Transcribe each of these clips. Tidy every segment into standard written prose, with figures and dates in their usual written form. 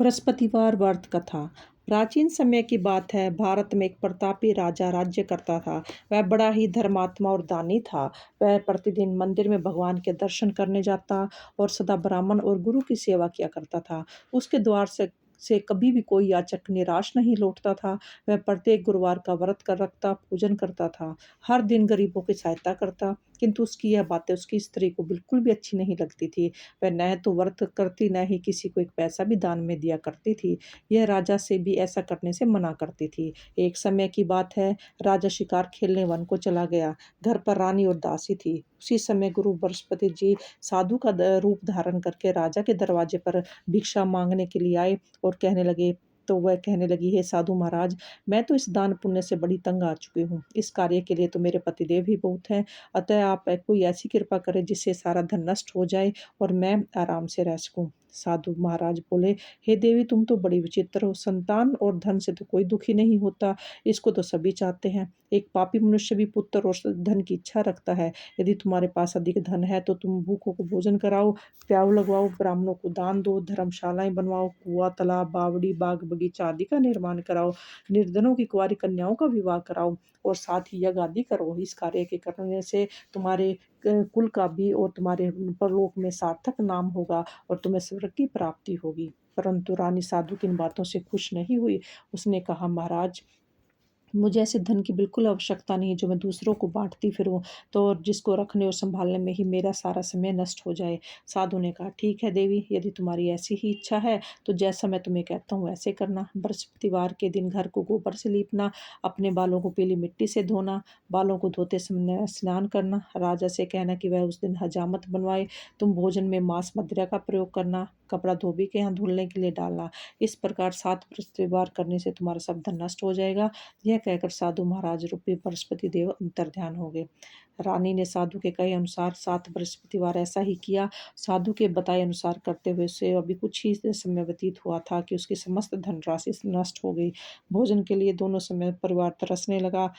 बृहस्पतिवार व्रत कथा। प्राचीन समय की बात है। भारत में एक प्रतापी राजा राज्य करता था। वह बड़ा ही धर्मात्मा और दानी था। वह प्रतिदिन मंदिर में भगवान के दर्शन करने जाता और सदा ब्राह्मण और गुरु की सेवा किया करता था। उसके द्वार से कभी भी कोई याचक निराश नहीं लौटता था। वह प्रत्येक गुरुवार का व्रत कर रखता, पूजन करता था, हर दिन गरीबों की सहायता करता। किंतु उसकी यह बातें उसकी स्त्री को बिल्कुल भी अच्छी नहीं लगती थी। वह न तो व्रत करती, न ही किसी को एक पैसा भी दान में दिया करती थी। यह राजा से भी ऐसा करने से मना करती थी। एक समय की बात है। राजा शिकार खेलने वन को चला गया। घर पर रानी और दासी थी। उसी समय गुरु बृहस्पति जी साधु का रूप धारण करके राजा के दरवाजे पर भिक्षा मांगने के लिए आए और कहने लगे। तो वह कहने लगी, हे साधु महाराज, मैं तो इस दान पुण्य से बड़ी तंग आ चुकी हूँ। इस कार्य के लिए तो मेरे पतिदेव ही बहुत हैं। अतः आप कोई ऐसी कृपा करें जिससे सारा धन नष्ट हो जाए और मैं आराम से रह सकूं। साधु महाराज बोले, हे देवी, तुम तो बड़ी विचित्र हो। संतान और धन से तो कोई दुखी नहीं होता, इसको तो सभी चाहते हैं। एक पापी मनुष्य भी पुत्र और धन की इच्छा रखता है। यदि तुम्हारे पास अधिक धन है तो तुम भूखों को भोजन कराओ, प्याऊ लगवाओ, ब्राह्मणों को दान दो, धर्मशालाएं बनवाओ, कुआं, तालाब, बावड़ी, बाग बगीचा आदि का निर्माण कराओ, निर्धनों की कुंवारी कन्याओं का विवाह कराओ और साथ ही यज्ञ आदि करो। इस कार्य के करने से तुम्हारे कुल का भी और तुम्हारे परलोक में सार्थक नाम होगा और तुम्हें स्वर्ग की प्राप्ति होगी। परंतु रानी साधु की इन बातों से खुश नहीं हुई। उसने कहा, महाराज, मुझे ऐसे धन की बिल्कुल आवश्यकता नहीं जो मैं दूसरों को बांटती फिरूं, तो जिसको रखने और संभालने में ही मेरा सारा समय नष्ट हो जाए। साधु ने कहा, ठीक है देवी, यदि तुम्हारी ऐसी ही इच्छा है तो जैसा मैं तुम्हें कहता हूँ ऐसे करना। बृहस्पतिवार के दिन घर को गोबर से लीपना, अपने बालों को पीली मिट्टी से धोना, बालों को धोते समय स्नान करना, राजा से कहना कि वह उस दिन हजामत बनवाए। तुम भोजन में मांस मदिरा का प्रयोग करना, कपड़ा धोबी के यहाँ धुलने के लिए डालना। इस प्रकार 7 बृहस्पतिवार करने से तुम्हारा सब धन नष्ट हो जाएगा। यह कहकर साधु महाराज रूपी बृहस्पति देव अंतर्ध्यान हो गए। रानी ने साधु के कहे अनुसार 7 बृहस्पतिवार ऐसा ही किया। साधु के बताए अनुसार करते हुए उसे अभी कुछ ही समय व्यतीत हुआ था कि उसकी समस्त धनराशि नष्ट हो गई। भोजन के लिए दोनों समय परिवार तरसने लगा,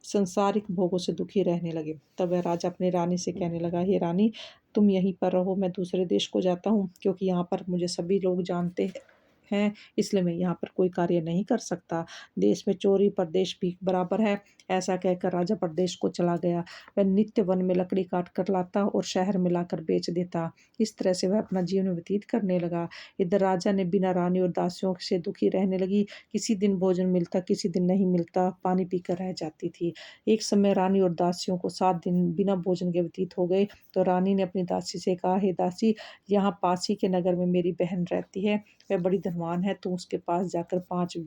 संसारिक भोगों से दुखी रहने लगे। तब वह राजा अपनी रानी से कहने लगा, हे रानी, तुम यहीं पर रहो, मैं दूसरे देश को जाता हूँ, क्योंकि यहाँ पर मुझे सभी लोग जानते हैं, इसलिए मैं यहाँ पर कोई कार्य नहीं कर सकता। देश में चोरी परदेश भी बराबर है। ऐसा कहकर राजा परदेश को चला गया। वह नित्य वन में लकड़ी काट कर लाता और शहर में लाकर बेच देता। इस तरह से वह अपना जीवन व्यतीत करने लगा। इधर राजा ने बिना रानी और दासियों से दुखी रहने लगी। किसी दिन भोजन मिलता, किसी दिन नहीं मिलता, पानी पीकर रह जाती थी। एक समय रानी और दासियों को 7 दिन बिना भोजन के व्यतीत हो गए। तो रानी ने अपनी दासी से कहा, हे दासी, यहाँ पास ही के नगर में मेरी बहन रहती है, वह बड़ी धनवान है, तो उसके पास जाकर 5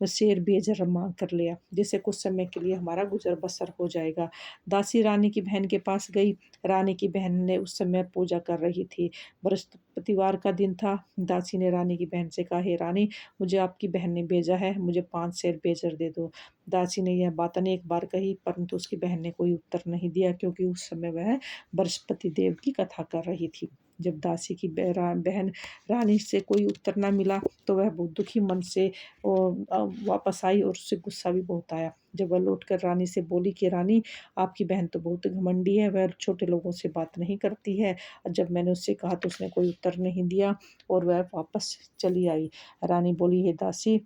शेर बेजर मांग कर लिया, जिससे कुछ समय के लिए हमारा गुजर बसर हो जाएगा। दासी रानी की बहन के पास गई। रानी की बहन ने उस समय पूजा कर रही थी। बृहस्पतिवार का दिन था। दासी ने रानी की बहन से कहा, हे रानी, मुझे आपकी बहन ने भेजा है, मुझे 5 शेर बेजर दे दो। दासी ने यह बात अनेक बार कही, परंतु उसकी बहन ने कोई उत्तर नहीं दिया, क्योंकि उस समय वह बृहस्पति देव की कथा कर रही थी। जब दासी की बहन रानी से कोई उत्तर न मिला तो वह बहुत दुखी मन से वापस आई और उससे गुस्सा भी बहुत आया। जब वह लौटकर रानी से बोली कि रानी, आपकी बहन तो बहुत घमंडी है, वह छोटे लोगों से बात नहीं करती है। जब मैंने उससे कहा तो उसने कोई उत्तर नहीं दिया और वह वापस चली आई। रानी बोली, हे दासी,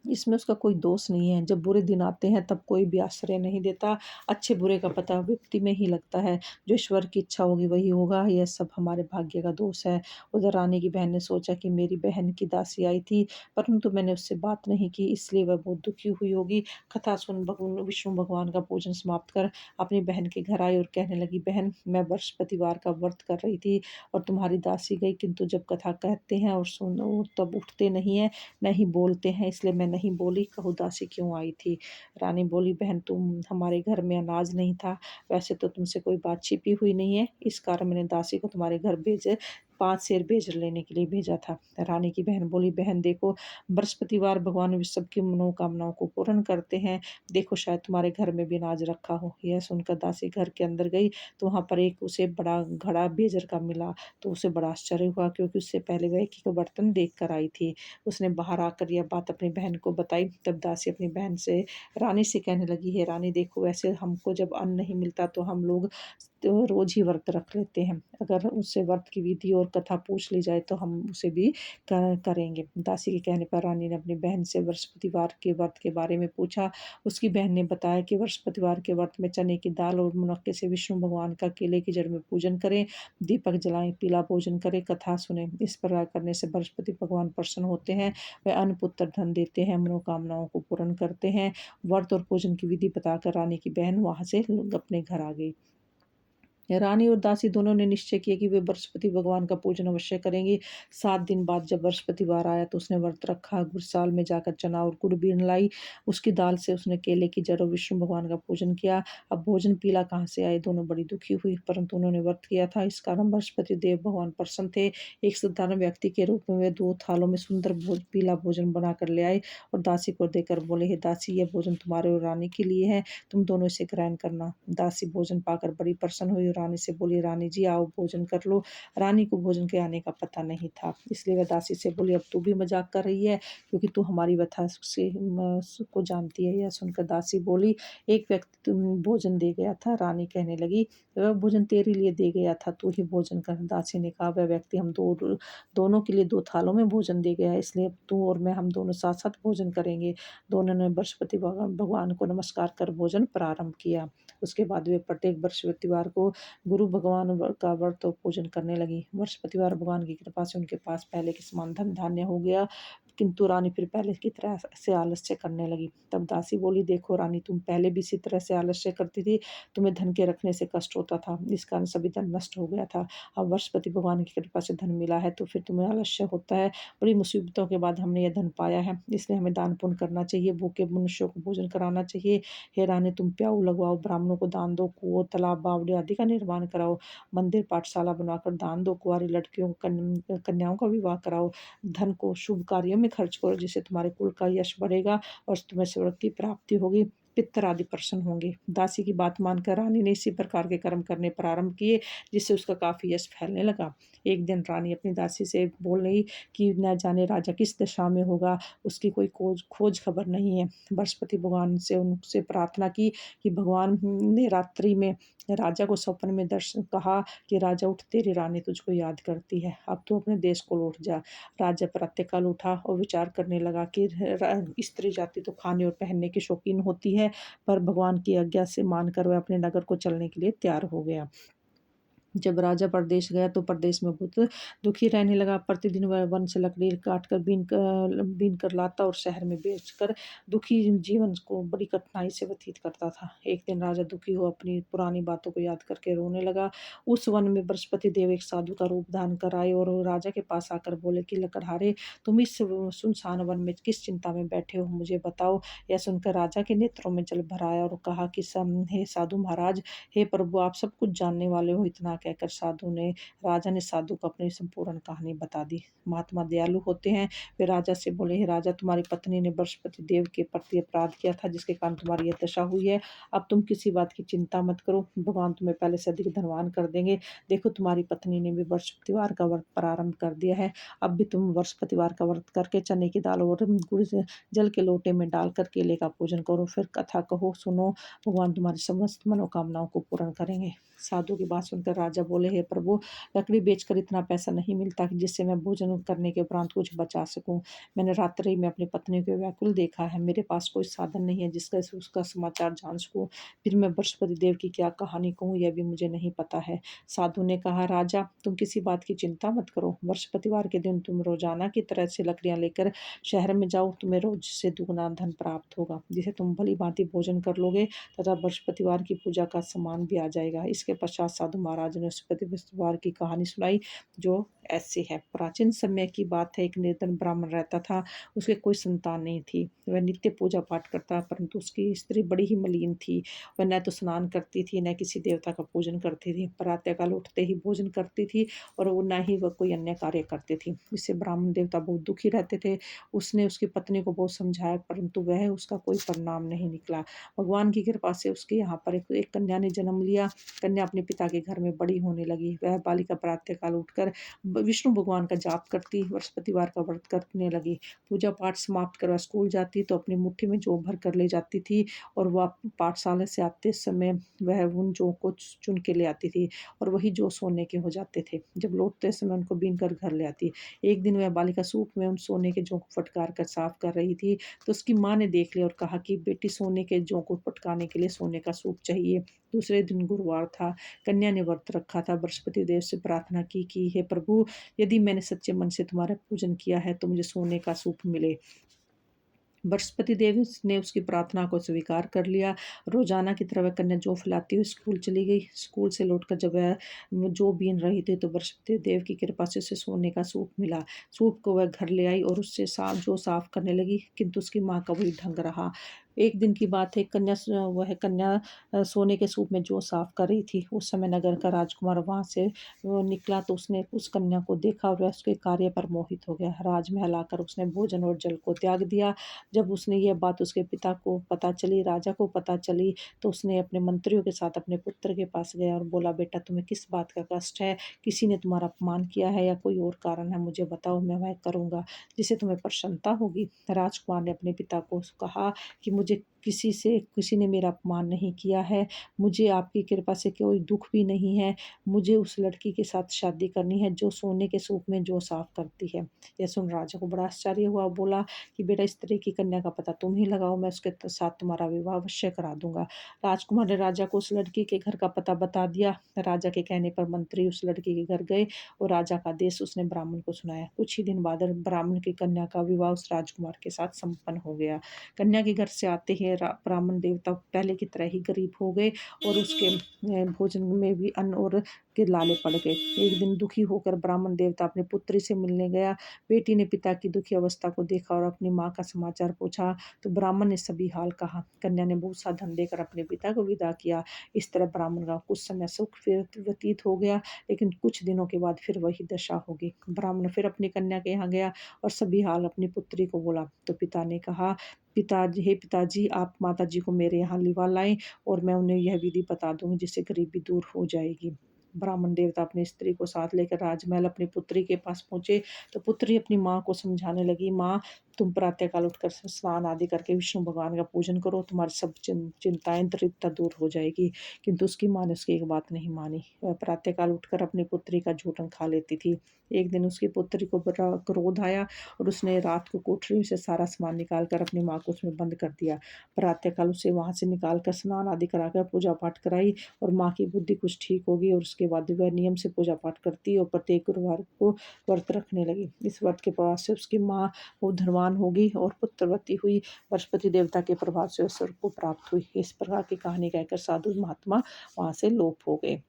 इसमें उसका कोई दोष नहीं है। जब बुरे दिन आते हैं तब कोई भी आश्रय नहीं देता। अच्छे बुरे का पता व्यक्ति में ही लगता है। जो ईश्वर की इच्छा होगी वही होगा। यह सब हमारे भाग्य का दोष है। उधर रानी की बहन ने सोचा कि मेरी बहन की दासी आई थी, परंतु मैंने उससे बात नहीं की, इसलिए वह बहुत दुखी हुई होगी। कथा सुन भगवान विष्णु भगवान का पूजन समाप्त कर अपनी बहन के घर आई और कहने लगी, बहन, मैं बृहस्पतिवार का व्रत कर रही थी और तुम्हारी दासी गई, किंतु जब कथा कहते हैं और सुनो तब उठते नहीं है, नहीं बोलते हैं, इसलिए मैं नहीं बोली। कहूँ दासी क्यों आई थी? रानी बोली, बहन, तुम हमारे घर में अनाज नहीं था, वैसे तो तुमसे कोई बात छिपी हुई नहीं है, इस कारण मैंने दासी को तुम्हारे घर भेजे 5 शेर बेजर लेने के लिए भेजा था। रानी की बहन बोली, बहन देखो, बृहस्पतिवार भगवान विष्णु सबकी मनोकामनाओं को पूर्ण करते हैं, देखो शायद तुम्हारे घर में भी अनाज रखा हो। यह सुनकर दासी घर के अंदर गई तो वहाँ पर एक उसे बड़ा घड़ा बेजर का मिला। तो उसे बड़ा आश्चर्य हुआ, क्योंकि उससे पहले वह एक ही बर्तन देख कर आई थी। उसने बाहर आकर यह बात अपनी बहन को बताई। तब दासी अपनी बहन से रानी से कहने लगी, हे रानी देखो, वैसे हमको जब अन्न नहीं मिलता तो हम लोग तो रोज ही व्रत रख लेते हैं। अगर उससे व्रत की विधि और कथा पूछ ली जाए तो हम उसे भी करेंगे। दासी के कहने पर रानी ने अपनी बहन से बृहस्पतिवार के व्रत के बारे में पूछा। उसकी बहन ने बताया कि बृहस्पतिवार के व्रत में चने की दाल और मुनक्के से विष्णु भगवान का केले की जड़ में पूजन करें, दीपक जलाएं, पीला भोजन करें, कथा सुने। इस प्रकार करने से बृहस्पति भगवान प्रसन्न होते हैं। वह अन्न पुत्र धन देते हैं, मनोकामनाओं को पूर्ण करते हैं। व्रत और पूजन की विधि बताकर रानी की बहन वहां से अपने घर आ गई। रानी और दासी दोनों ने निश्चय किया कि वे बृहस्पति भगवान का पूजन अवश्य करेंगी। 7 दिन बाद जब बृहस्पतिवार आया तो उसने व्रत रखा, गुड़साल में जाकर चना और गुड़ बीन लाई। उसकी दाल से उसने केले की जड़ और विष्णु भगवान का पूजन किया। अब भोजन पीला कहाँ से आए, दोनों बड़ी दुखी हुई, परंतु उन्होंने व्रत किया था, इस कारण बृहस्पति देव भगवान प्रसन्न थे। एक साधारण व्यक्ति के रूप में वे 2 थालों में सुंदर पीला भोजन बनाकर ले आए और दासी को देकर बोले, हे दासी, यह भोजन तुम्हारे और रानी के लिए है, तुम दोनों इसे ग्रहण करना। दासी भोजन पाकर बड़ी प्रसन्न हुई और रानी से बोली, रानी जी आओ भोजन कर लो। रानी को भोजन के आने का पता नहीं था, इसलिए वह दासी से बोली, अब तू भी मजाक कर रही है, क्योंकि तू हमारी व्यथा से को जानती है। यह सुनकर दासी बोली, एक व्यक्ति तुम भोजन दे गया था। रानी कहने लगी, वह भोजन तेरे लिए दे गया था, तू ही भोजन कर। दासी ने कहा, वह व्यक्ति हम दोनों के लिए 2 थालों में भोजन दे गया है, इसलिए अब तू और मैं, हम दोनों साथ साथ भोजन करेंगे। दोनों ने बृहस्पति भगवान को नमस्कार कर भोजन प्रारंभ किया। उसके बाद वे प्रत्येक बृहस्पतिवार को गुरु भगवान का व्रत और पूजन करने लगी। बृहस्पतिवार भगवान की कृपा से उनके पास पहले के समान धन धान्य हो गया, किंतु रानी फिर पहले की तरह से आलस्य करने लगी। तब दासी बोली, देखो रानी, तुम पहले भी इसी तरह से आलस्य करती थी, तुम्हें धन के रखने से कष्ट होता था, इस कारण सभी धन नष्ट हो गया था। अब बृहस्पति भगवान की कृपा से धन मिला है तो फिर तुम्हें आलस्य होता है। बड़ी मुसीबतों के बाद हमने यह धन पाया है, इसलिए हमें दान पुण्य करना चाहिए, भूखे मनुष्यों को भोजन कराना चाहिए। हे रानी, तुम प्याऊ लगवाओ, ब्राह्मणों को दान दो, कुओं, तालाब, बावड़े आदि का निर्माण कराओ, मंदिर पाठशाला बनाकर दान दो, कुंवारी लड़कियों कन्याओं का विवाह कराओ, धन को शुभ कार्यों में खर्च करो, जिससे तुम्हारे कुल का यश बढ़ेगा और तुम्हें स्वर्ग की प्राप्ति होगी, पितर आदि प्रसन्न होंगे। दासी की बात मानकर रानी ने इसी प्रकार के कर्म करने प्रारंभ किए, जिससे उसका काफी यश फैलने लगा। एक दिन रानी अपनी दासी से बोल रही कि न जाने राजा किस दशा में होगा, उसकी कोई खोज खबर नहीं है। बृहस्पति भगवान से उनसे प्रार्थना की कि भगवान ने रात्रि में राजा को स्वप्न में दर्शन कहा कि राजा उठ, तेरी रानी तुझको याद करती है, अब तू अपने देश को लौट जा। राजा प्रातःकाल उठा और विचार करने लगा कि स्त्री जाति तो खाने और पहनने की शौकीन होती है, पर भगवान की आज्ञा से मानकर वह अपने नगर को चलने के लिए तैयार हो गया। जब राजा परदेश गया तो परदेश में बहुत दुखी रहने लगा। प्रतिदिन वह वन से लकड़ी काट कर बीन कर लाता और शहर में बेचकर दुखी जीवन को बड़ी कठिनाई से व्यतीत करता था। एक दिन राजा दुखी हो अपनी पुरानी बातों को याद करके रोने लगा। उस वन में बृहस्पति देव एक साधु का रूप धारण कर आए और राजा के पास आकर बोले कि लकड़हारे, तुम इस सुनसान वन में किस चिंता में बैठे हो, मुझे बताओ। यह सुनकर राजा के नेत्रों में जल भर आया और कहा कि हे साधु महाराज, हे प्रभु, आप सब कुछ जानने वाले हो। इतना कहकर राजा ने साधु को अपनी संपूर्ण कहानी बता दी। महात्मा दयालु होते हैं। वे राजा से बोले, हे राजा, तुम्हारी पत्नी ने बृहस्पति देव के प्रति अपराध किया था, जिसके कारण तुम्हारी यह दशा हुई है। अब तुम किसी बात की चिंता मत करो, भगवान तुम्हें पहले से अधिक धनवान कर देंगे। देखो, तुम्हारी पत्नी ने भी बृहस्पतिवार का व्रत प्रारंभ कर दिया है। अब भी तुम बृहस्पतिवार का व्रत करके चने की दाल और गुड़ जल के लोटे में डालकर केले का पूजन करो, फिर कथा कहो, सुनो, भगवान तुम्हारी समस्त मनोकामनाओं को पूर्ण करेंगे। साधु की बात सुनकर राजा बोले, हे प्रभु, लकड़ी बेचकर इतना पैसा नहीं मिलता कि जिससे मैं भोजन करने के उपरांत कुछ बचा सकूं। मैंने रात्रि में अपनी पत्नी को व्याकुल देखा है, मेरे पास कोई साधन नहीं है जिसका से उसका समाचार जान सकूं। फिर मैं बृहस्पति देव की क्या कहानी कहूँ, यह भी मुझे नहीं पता है। साधु ने कहा, राजा, तुम किसी बात की चिंता मत करो। बृहस्पतिवार के दिन तुम रोजाना की तरह से लकड़ियां लेकर शहर में जाओ, तुम्हें रोज से दुगना धन प्राप्त होगा, जिसे तुम भली भांति भोजन कर लोगे तथा बृहस्पतिवार की पूजा का सम्मान भी आ जाएगा। इसके पश्चात साधु महाराज ने उस बृहस्पतिवार की कहानी सुनाई, जो ऐसी है। प्राचीन समय की बात है, एक निर्धन ब्राह्मण रहता था, उसके कोई संतान नहीं थी। वह नित्य पूजा पाठ करता, परंतु उसकी स्त्री बड़ी ही मलिन थी। वह न तो स्नान करती थी, न किसी देवता का पूजन करती थी, प्रातःकाल उठते ही भोजन करती थी और वो न ही वह कोई अन्य कार्य करती थी। इससे ब्राह्मण देवता बहुत दुखी रहते थे। उसने उसकी पत्नी को बहुत समझाया, परंतु वह उसका कोई परिणाम नहीं निकला। भगवान की कृपा से उसके यहाँ पर एक कन्या ने जन्म लिया। कन्या अपने पिता के घर में बड़ी होने लगी। वह बालिका प्रातःकाल उठकर विष्णु भगवान का जाप करती, बृहस्पतिवार का व्रत करने लगी। पूजा पाठ समाप्त कर वह स्कूल जाती तो अपनी मुट्ठी में जौ भर कर ले जाती थी और वह पाठशाला से आते समय वह उन जौ को चुन के ले आती थी और वही जौ सोने के हो जाते थे। जब लौटते समय उनको बीन कर घर ले आती। एक दिन वह बालिका सूप में उन सोने के जौ को फटकार कर साफ कर रही थी, तो उसकी माँ ने देख लिया और कहा कि बेटी, सोने के जौ को फटकारने के लिए सोने का सूप चाहिए। दूसरे दिन गुरुवार था। कन्या ने व्रत रखा था। बृहस्पति देव से प्रार्थना की कि हे प्रभु, यदि मैंने सच्चे मन से तुम्हारा पूजन किया है तो मुझे सोने का सूप मिले। बृहस्पति देव ने उसकी प्रार्थना को स्वीकार कर लिया। रोजाना की तरह वह कन्या जौ फैलाती हुई स्कूल चली गई। स्कूल से लौटकर जब वह जौ बीन रही थी तो बृहस्पति देव की कृपा से उसे सोने का सूप मिला। सूप को वह घर ले आई और उससे जौ साफ करने लगी, किंतु उसकी माँ का वही ढंग रहा। एक दिन की बात है, वह कन्या सोने के सूप में जौ साफ कर रही थी। उस समय नगर का राजकुमार वहां से वो निकला तो उसने उस कन्या को देखा और वह उसके कार्य पर मोहित हो गया। राजमहल आकर उसने भोजन और जल को त्याग दिया। जब उसने यह बात उसके पिता को पता चली, राजा को पता चली, तो उसने अपने मंत्रियों के साथ अपने पुत्र के पास गया और बोला, बेटा, तुम्हें किस बात का कष्ट है? किसी ने तुम्हारा अपमान किया है या कोई और कारण है? मुझे बताओ, मैं वह करूँगा जिससे तुम्हें प्रसन्नता होगी। राजकुमार ने अपने पिता को कहा कि मुझे किसी ने मेरा अपमान नहीं किया है। मुझे आपकी कृपा से कोई दुःख भी नहीं है। मुझे उस लड़की के साथ शादी करनी है जो सोने के सूप में जौ साफ करती है। यह सुन राजा को बड़ा आश्चर्य हुआ। बोला कि बेटा, इस तरह की कन्या का पता तुम ही लगाओ, मैं उसके साथ तुम्हारा विवाह अवश्य करा दूंगा। राजकुमार ने राजा को उस लड़की के घर का पता बता दिया। राजा के कहने पर मंत्री उस लड़की के घर गए और राजा का आदेश उसने ब्राह्मण को सुनाया। कुछ ही दिन बाद ब्राह्मण की कन्या का विवाह उस राजकुमार के साथ संपन्न हो गया। कन्या के घर से आते ही ब्राह्मण देवता पहले की तरह ही गरीब हो गए और उसके भोजन में भी अन्न और के लाले पड़ गए। एक दिन दुखी होकर ब्राह्मण देवता अपनी पुत्री से मिलने गया। बेटी ने पिता की दुखी अवस्था को देखा और अपनी माँ का समाचार पूछा तो ब्राह्मण ने सभी हाल कहा। कन्या ने बहुत सा धन देकर अपने पिता को विदा किया। इस तरह ब्राह्मण का कुछ समय सुख व्यतीत हो गया, लेकिन कुछ दिनों के बाद फिर वही दशा होगी। ब्राह्मण फिर अपनी कन्या के यहाँ गया और सभी हाल अपनी पुत्री को बोला तो पिता ने कहा, पिताजी, हे पिताजी, आप माताजी को मेरे यहाँ लिवा लाएं और मैं उन्हें यह विधि बता दूंगी जिससे गरीबी दूर हो जाएगी। ब्राह्मण देवता अपनी स्त्री को साथ लेकर राजमहल अपनी पुत्री के पास पहुंचे तो पुत्री अपनी माँ को समझाने लगी, माँ, तुम प्रातःकाल उठकर स्नान आदि करके विष्णु भगवान का पूजन करो, तुम्हारी सब चिंताएं दरिद्रता दूर हो जाएगी। किंतु उसकी माँ ने उसकी एक बात नहीं मानी। वह प्रातःकाल उठकर अपनी पुत्री का झूठन खा लेती थी। एक दिन उसकी पुत्री को बड़ा क्रोध आया और उसने रात को कोठरी से सारा सामान निकाल कर अपनी माँ को उसमें बंद कर दिया। प्रातःकाल उसे वहां से निकाल कर स्नान आदि कराकर पूजा पाठ कराई और माँ की बुद्धि कुछ ठीक होगी और उसके बाद वह नियम से पूजा पाठ करती और प्रत्येक गुरुवार को व्रत रखने लगी। इस व्रत के प्रभाव से उसकी माँ वो धनवान होगी और पुत्रवती हुई। बृहस्पति देवता के प्रभाव से उस स्वर्ग को प्राप्त हुई। इस प्रकार की कहानी कहकर साधु महात्मा वहां से लोप हो गए।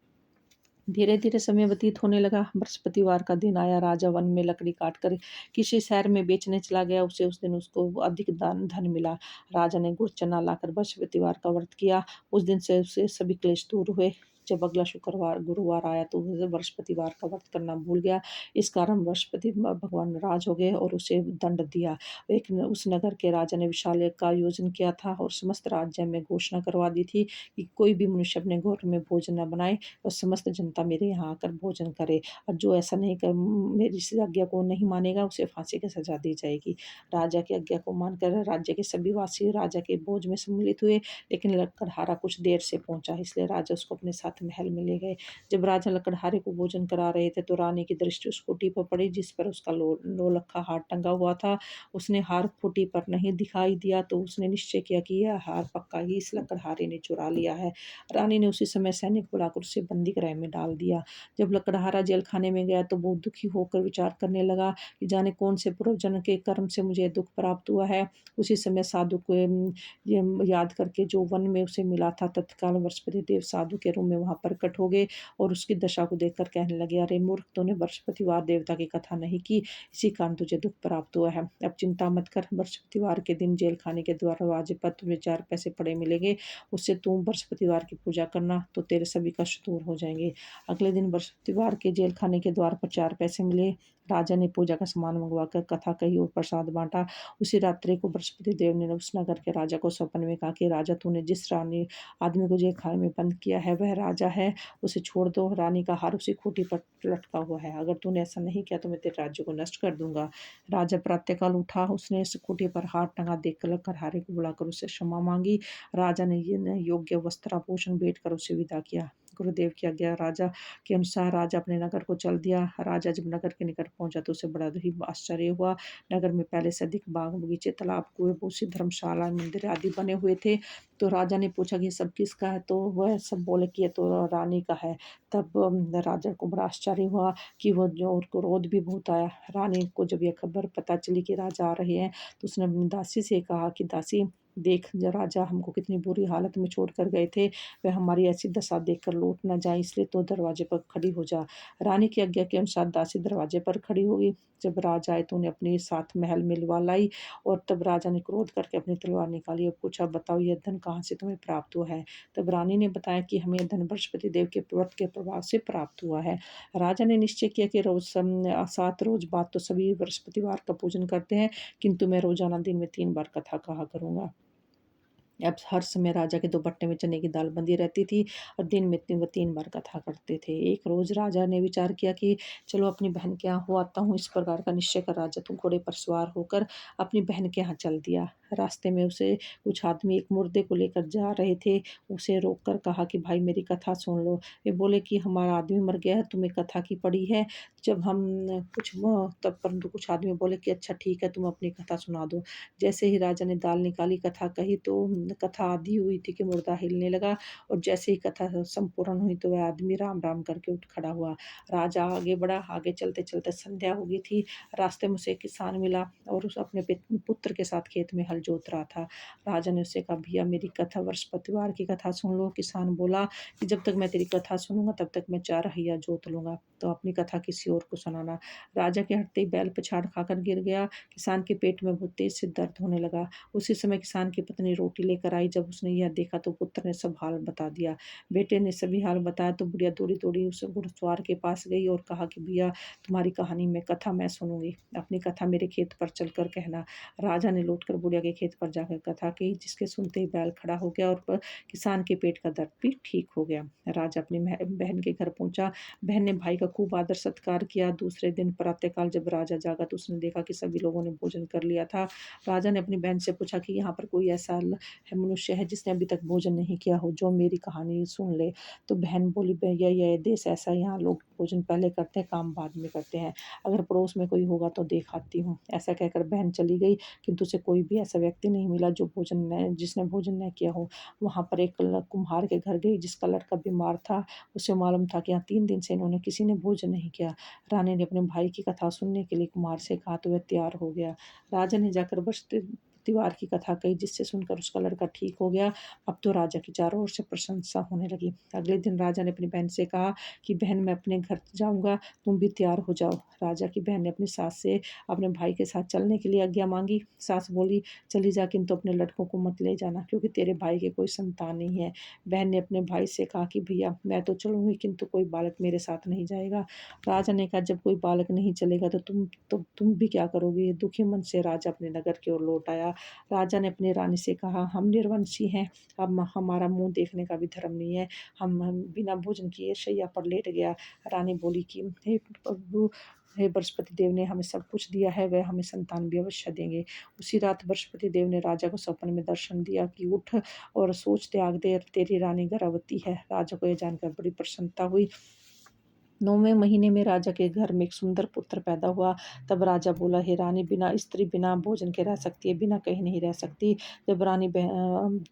धीरे धीरे समय व्यतीत होने लगा। बृहस्पतिवार का दिन आया। राजा वन में लकड़ी काटकर किसी शहर में बेचने चला गया। उसे उस दिन उसको अधिक धन मिला। राजा ने गुड़ चना लाकर बृहस्पतिवार का व्रत किया। उस दिन से उसे सभी क्लेश दूर हुए। जब अगला शुक्रवार गुरुवार आया तो वह बृहस्पतिवार का व्रत करना भूल गया। इस कारण बृहस्पति भगवान नाराज हो गए और उसे दंड दिया। उस नगर के राजा ने विशाल यज्ञ का आयोजन किया था और समस्त राज्य में घोषणा करवा दी थी कि कोई भी मनुष्य अपने घर में भोजन न बनाए और समस्त जनता मेरे यहाँ आकर भोजन करे, और जो ऐसा नहीं कर मेरी इस आज्ञा को नहीं मानेगा उसे फांसी की सजा दी जाएगी। राजा की आज्ञा को मानकर राज्य के सभी वासी राजा के भोज में सम्मिलित हुए, लेकिन लकड़हारा कुछ देर से पहुंचा, इसलिए राजा उसको अपने साथ महल में ले गए। जब राजा लकड़हारे को भोजन करा रहे थे तो रानी की दृष्टि उस खूंटी पर पड़ी जिस पर उसका नौलखा हार टंगा हुआ था। उसने हार खूंटी पर नहीं दिखाई दिया तो उसने निश्चय किया कि यह हार पक्का ही इस लकड़हारे ने चुरा लिया है। रानी ने उसी समय सैनिक बुलाकर उसे बंदी गृह में डाल दिया। जब लकड़हारा जेल खाने में गया तो बहुत दुखी होकर विचार करने लगा कि जाने कौन से पूर्वजन्म के कर्म से मुझे दुख प्राप्त हुआ है। उसी समय साधु को ये याद करके जो वन में उसे मिला था, तत्काल बृहस्पति देव साधु के रूप में वहां प्रकट हो गए और उसकी दशा को देखकर कहने लगे, अरे मूर्ख, तूने बृहस्पतिवार देवता की कथा नहीं की, इसी कारण तुझे दुख प्राप्त हुआ है। अब चिंता मत कर, बृहस्पतिवार के दिन जेल खाने के दरवाजे पर तुझे 4 पैसे पड़े मिलेंगे। उससे तू बृहस्पतिवार की पूजा करना तो तेरे सभी कष्ट दूर हो जाएंगे। अगले दिन बृहस्पतिवार के जेल खाने के द्वार पर 4 पैसे मिले। राजा ने पूजा का सामान मंगवाकर कथा कही और प्रसाद बाँटा। उसी रात्रि को बृहस्पति देव ने उस नगर के राजा को स्वप्न में कहा कि राजा, तूने जिस रानी आदमी को जेल-खाने में बंद किया है वह राजा है, उसे छोड़ दो। रानी का हार उसी खूंटी पर लटका हुआ है। अगर तूने ऐसा नहीं किया तो मैं तेरे राज्य को नष्ट कर दूँगा। राजा प्रातःकाल उठा, उसने उस खूंटी पर हार टंगा देखकर करहारे को बुलाकर उससे क्षमा माँगी। राजा ने ये न योग्य वस्त्र आभूषण भेंट कर उसे विदा किया। गुरुदेव की आज्ञा राजा के अनुसार राजा अपने नगर को चल दिया। राजा जब नगर के निकट पहुँचा तो उसे बड़ा ही आश्चर्य हुआ। नगर में पहले से अधिक बाग, बगीचे, तालाब, कुएँ, बहुत-सी धर्मशाला, मंदिर आदि बने हुए थे। तो राजा ने पूछा कि ये सब किसका है? तो वह सब बोले कि ये तो रानी का है। तब राजा को बड़ा आश्चर्य हुआ कि वो जो और क्रोध भी बहुत आया। रानी को जब ये खबर पता चली कि राजा आ रहे हैं, तो उसने अपनी दासी से कहा कि दासी, देख राजा हमको कितनी बुरी हालत में छोड़ कर गए थे, वह हमारी ऐसी दशा देखकर लौट ना जाए, इसलिए तो दरवाजे पर खड़ी हो जा। रानी की आज्ञा के अनुसार दासी दरवाजे पर खड़ी हो गई। जब राजा आए तो उन्हें अपने साथ महल में लिवा लाई और तब राजा ने क्रोध करके अपनी तलवार निकाली और पूछा, बताओ यह धन कहाँ से तुम्हें प्राप्त हुआ है? तब रानी ने बताया कि हमें यह धन बृहस्पति देव के व्रत के प्रभाव से प्राप्त हुआ है। राजा ने निश्चय किया कि रोज 7 रोज बाद तो सभी बृहस्पतिवार का पूजन करते हैं, किंतु मैं रोजाना दिन में 3 बार कथा कहा करूँगा। अब हर समय राजा के दोपट्टे में चने की दाल बंधी रहती थी और दिन में 3 बार कथा करते थे। एक रोज़ राजा ने विचार किया कि चलो अपनी बहन के यहाँ हो आता हूँ। इस प्रकार का निश्चय कर राजा तो घोड़े पर सवार होकर अपनी बहन के यहाँ चल दिया। रास्ते में उसे कुछ आदमी एक मुर्दे को लेकर जा रहे थे। उसे रोककर कहा कि भाई मेरी कथा सुन लो। वे बोले कि हमारा आदमी मर गया है, तुम्हें कथा की पड़ी है। जब हम कुछ तब परंतु कुछ आदमी बोले कि अच्छा ठीक है, तुम अपनी कथा सुना दो। जैसे ही राजा ने दाल निकाली, कथा कही तो कथा आधी हुई थी कि मुर्दा हिलने लगा और जैसे ही कथा संपूर्ण हुई तो वह आदमी राम-राम करके उठ खड़ा हुआ। राजा आगे बढ़ा, आगे चलते-चलते संध्या हो गई थी। रास्ते में उसे एक किसान मिला और उस अपने पुत्र के साथ खेत में हल जोत रहा था। राजा ने उससे कहा, भैया मेरी कथा बृहस्पतिवार की कथा सुन लो। किसान बोला कि जब तक मैं तेरी कथा सुनूँगा तब तक मैं 4 हइया जोत लूँगा, तो अपनी कथा किसी और को सुनाना। राजा के हटते ही बैल पछाड़ खाकर गिर गया। किसान के पेट में बहुत तेज से दर्द होने लगा। उसी समय किसान की पत्नी रोटी लेकर आई। जब उसने यह देखा तो पुत्र ने सब हाल बता दिया। बेटे ने सभी हाल बताया तो बुढ़िया दौड़ी-दौड़ी उस घुड़सवार के पास गई और कहा कि भैया तुम्हारी कहानी में कथा मैं सुनूँगी। अपनी कथा मेरे खेत पर चलकर कहना। राजा ने लौटकर बुढ़िया के खेत पर जाकर कथा कही, जिसके सुनते ही बैल खड़ा हो गया और किसान के पेट का दर्द भी ठीक हो गया। राजा अपनी बहन के घर पहुँचा। बहन ने भाई का खूब आदर सत्कार किया। दूसरे दिन प्रातःकाल जब राजा जागा तो उसने देखा कि सभी लोगों ने भोजन कर लिया था। राजा ने अपनी बहन से पूछा कि यहाँ पर कोई ऐसा है मनुष्य है जिसने अभी तक भोजन नहीं किया हो, जो मेरी कहानी सुन ले। तो बहन बोली, भैया यह देश ऐसा है, यहाँ लोग भोजन पहले करते हैं, काम बाद में करते हैं। अगर पड़ोस में कोई होगा तो देख आती हूँ। ऐसा कहकर बहन चली गई, किंतु उसे कोई भी ऐसा व्यक्ति नहीं मिला जो जिसने भोजन न किया हो। वहाँ पर एक कुम्हार के घर गई जिसका लड़का बीमार था। उसे मालूम था कि यहाँ 3 दिन से इन्होंने किसी ने भोजन नहीं किया। रानी ने अपने भाई की कथा सुनने के लिए कुम्हार से कहा तो वह तैयार हो गया। राजा ने जाकर बृहस्पतिवार की कथा कही, जिससे सुनकर उसका लड़का ठीक हो गया। अब तो राजा की चारों ओर से प्रशंसा होने लगी। अगले दिन राजा ने अपनी बहन से कहा कि बहन मैं अपने घर जाऊँगा, तुम भी तैयार हो जाओ। राजा की बहन ने अपनी सास से अपने भाई के साथ चलने के लिए आज्ञा माँगी। सास बोली, चली जा किंतु अपने लड़कों को मत ले जाना, क्योंकि तेरे भाई के कोई संतान नहीं है। बहन ने अपने भाई से कहा कि भैया मैं तो चलूँगी किंतु कोई बालक मेरे साथ नहीं जाएगा। राजा ने कहा, जब कोई बालक नहीं चलेगा तो तुम भी क्या करोगे? दुखी मन से राजा अपने नगर की ओर लौट आया। राजा ने अपनी रानी से कहा, हम निर्वंशी हैं, अब हमारा मुँह देखने का भी धर्म नहीं है। हम बिना भोजन किए शैया पर लेट गया। रानी बोली कि हे प्रभु, हे बृहस्पति देव ने हमें सब कुछ दिया है, वह हमें संतान भी अवश्य देंगे। उसी रात बृहस्पति देव ने राजा को स्वप्न में दर्शन दिया कि उठ और सोच त्याग दे, तेरी रानी गर्भवती है। राजा को यह जानकर बड़ी प्रसन्नता हुई। 9वें महीने में राजा के घर में एक सुंदर पुत्र पैदा हुआ। तब राजा बोला, हे रानी, बिना स्त्री बिना भोजन के रह सकती है, बिना कहीं नहीं रह सकती। जब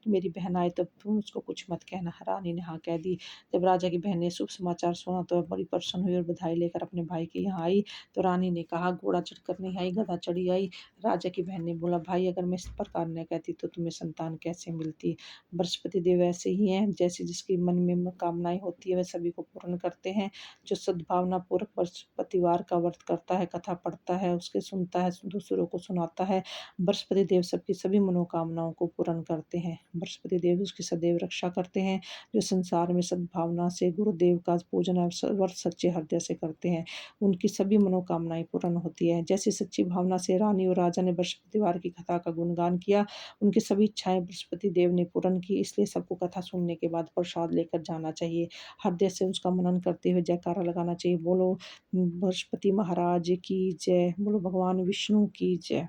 मेरी बहन आए तब तुम उसको कुछ मत कहना। रानी ने हाँ कह दी। जब राजा की बहन ने शुभ समाचार सुना तो वह बड़ी प्रसन्न हुई और बधाई लेकर अपने भाई के यहाँ आई। तो रानी ने कहा, घोड़ा चढ़कर नहीं आई, गधा चढ़ी आई। राजा की बहन ने बोला, भाई अगर मैं इस प्रकार न कहती तो तुम्हें संतान कैसे मिलती? बृहस्पति देव ऐसे ही हैं, जैसे जिसके मन में कामनाएं होती है वह सभी को पूर्ण करते हैं। जो सद्भावना पूर्वक बृहस्पतिवार का व्रत करता है, कथा पढ़ता है, उसके सुनता है, दूसरों को सुनाता है, बृहस्पति देव सबकी सभी मनोकामनाओं को पूर्ण करते हैं। बृहस्पति देव उसकी सदैव रक्षा करते हैं। जो संसार में सद्भावना से गुरुदेव का पूजन और व्रत सच्चे हृदय से करते हैं, उनकी सभी मनोकामनाएँ पूर्ण होती हैं। जैसी सच्ची भावना से रानी और राजा ने बृहस्पतिवार की कथा का गुणगान किया, उनकी सभी इच्छाएँ बृहस्पति देव ने पूर्ण की, इसलिए सबको कथा सुनने के बाद प्रसाद लेकर जाना चाहिए। हृदय से उसका मनन करते हुए जयकारा लगाना चाहिए। बोलो बृहस्पति महाराज की जय, बोलो भगवान विष्णु की जय।